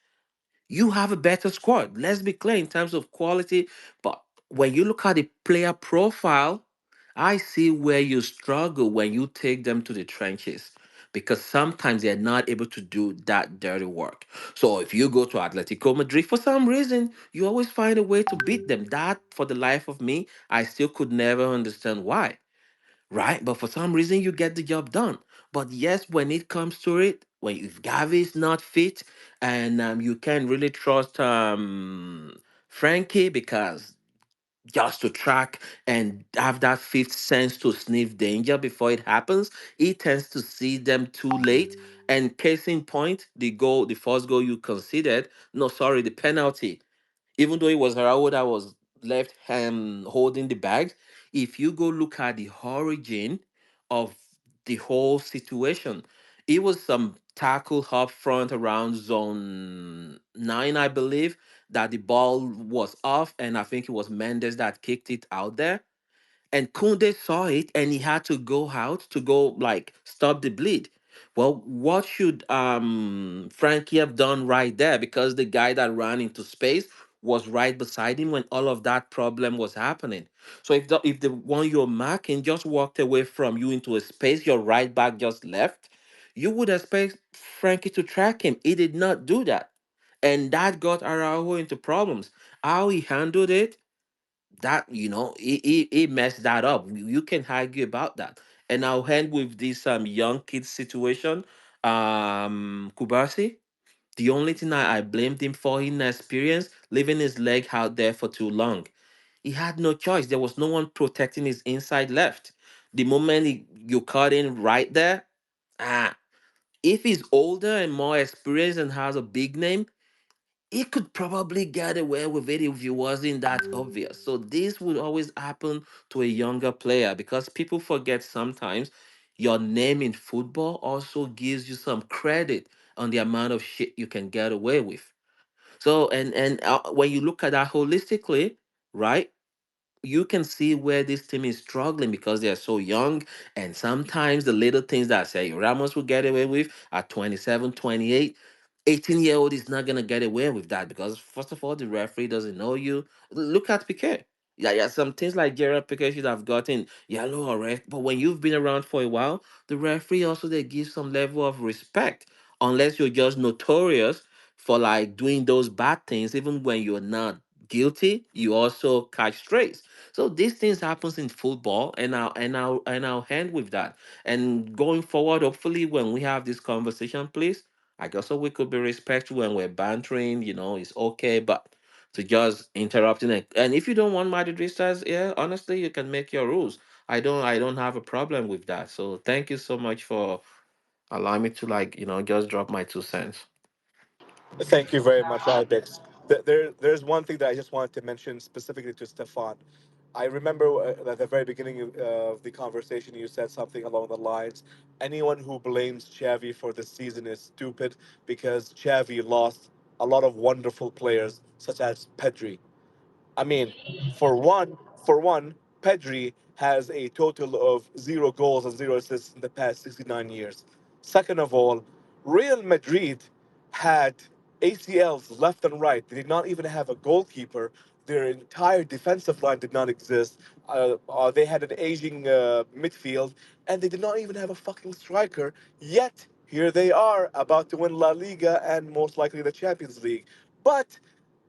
you have a better squad. Let's be clear in terms of quality. But when you look at the player profile, I see where you struggle when you take them to the trenches because sometimes they're not able to do that dirty work. So if you go to Atletico Madrid, for some reason, you always find a way to beat them. That, for the life of me, I still could never understand why, right? But for some reason, you get the job done. But yes, when it comes to it, when if Gavi is not fit, and you can't really trust Frankie because just to track and have that fifth sense to sniff danger before it happens, he tends to see them too late. And case in point, the first goal you considered, no, sorry, the penalty, even though it was Raul that was left holding the bag, if you go look at the origin of the whole situation, it was some tackle up front around zone 9, I believe, that the ball was off, and I think it was Mendes that kicked it out there. And Kunde saw it and he had to go out to go like stop the bleed. Well, what should Frankie have done right there? Because the guy that ran into space was right beside him when all of that problem was happening. So if the one you're marking just walked away from you into a space, your right back just left, you would expect Frankie to track him. He did not do that. And that got Araujo into problems. How he handled it, that he messed that up. You can argue about that. And I'll end with this young kid situation. Kubasi. The only thing I blamed him for inexperience, leaving his leg out there for too long. He had no choice. There was no one protecting his inside left. The moment you cut in right there, ah, if he's older and more experienced and has a big name, he could probably get away with it if it wasn't that obvious. So this would always happen to a younger player because people forget sometimes your name in football also gives you some credit on the amount of shit you can get away with. So and when you look at that holistically, right? You can see where this team is struggling because they're so young. And sometimes the little things that say Ramos will get away with at 27, 28, 18-year-old is not going to get away with that because, first of all, the referee doesn't know you. Look at Piquet. Yeah, yeah, some things like Gerard Piquet should have gotten yellow or red. But when you've been around for a while, the referee also they give some level of respect. Unless you're just notorious for like doing those bad things, even when you're not guilty, you also catch strays. So these things happens in football, and I'll end with that. And going forward, hopefully, when we have this conversation, please, I guess so we could be respectful when we're bantering. It's okay, but to just interrupting it. And if you don't want Madridistas, yeah, honestly, you can make your rules. I don't have a problem with that. So thank you so much for allowing me to just drop my 2 cents. Thank you very much, Ibex. There's one thing that I just wanted to mention specifically to Stefan. I remember at the very beginning of the conversation, you said something along the lines, anyone who blames Xavi for this season is stupid because Xavi lost a lot of wonderful players, such as Pedri. I mean, for one, Pedri has a total of 0 goals and 0 assists in the past 69 years. Second of all, Real Madrid had ACLs left and right. They did not even have a goalkeeper. Their entire defensive line did not exist. They had an aging midfield, and they did not even have a fucking striker. Yet here they are, about to win La Liga and most likely the Champions League. But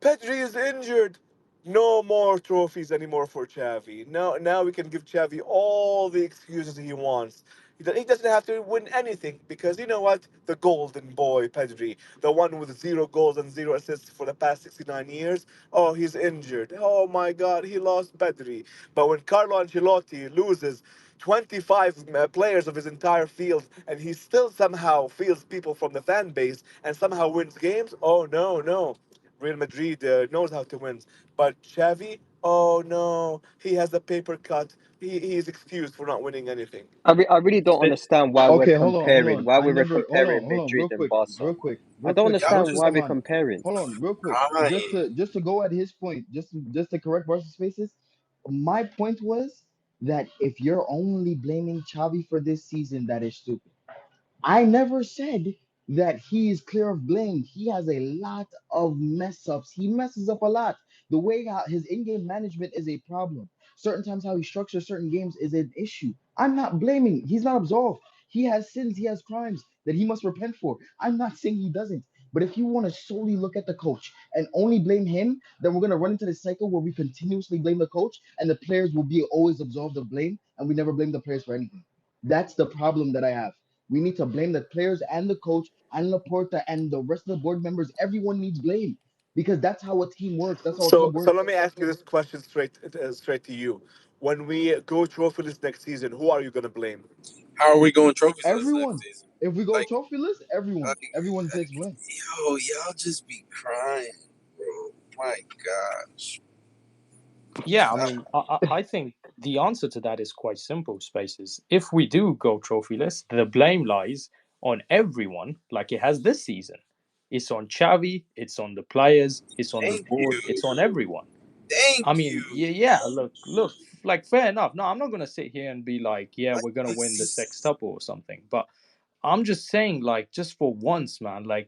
Pedri is injured. No more trophies anymore for Xavi. Now we can give Xavi all the excuses he wants. He doesn't have to win anything because you know what? The golden boy, Pedri, the one with 0 goals and 0 assists for the past 69 years. Oh, he's injured. Oh my God, he lost Pedri. But when Carlo Ancelotti loses 25 players of his entire field and he still somehow feels people from the fan base and somehow wins games, oh no, no. Real Madrid knows how to win. But Xavi, oh no, he has a paper cut. He's excused for not winning anything. I really don't understand why we're Okay, hold comparing on. I never comparing hold on, Madrid and Barca. I real don't quick. Y'all understand just why be we're Stefan, comparing. hold on, real quick. Just crying. to go at his point, just to correct Barca's faces. My point was that if you're only blaming Xavi for this season, that is stupid. I never said that he is clear of blame. He has a lot of mess ups. He messes up a lot. The way how his in-game management is a problem. Certain times how he structures certain games is an issue. I'm not blaming. He's not absolved. He has sins. He has crimes that he must repent for. I'm not saying he doesn't. But if you want to solely look at the coach and only blame him, then we're going to run into this cycle where we continuously blame the coach and the players will be always absolved of blame and we never blame the players for anything. That's the problem that I have. We need to blame the players and the coach and Laporta and the rest of the board members. Everyone needs blame because that's how a team works. That's how a So, club so works. let me ask you this question straight to you. When we go trophyless next season, who are you gonna blame? How are we going trophies list next Everyone. season? If we go Like, trophyless, everyone. like, Everyone takes blame. y'all just be crying, bro. My gosh. Yeah, I mean, I think the answer to that is quite simple, Spaces. If we do go trophyless, the blame lies on everyone, like it has this season. It's on Xavi, it's on the players, it's on the Thank board, it's on you. everyone. Thank I mean, you. yeah, yeah, look, like fair enough. No, I'm not gonna sit here and be like, yeah, Like, we're gonna win the it's sextuple or something. But I'm just saying, like, just for once, man, like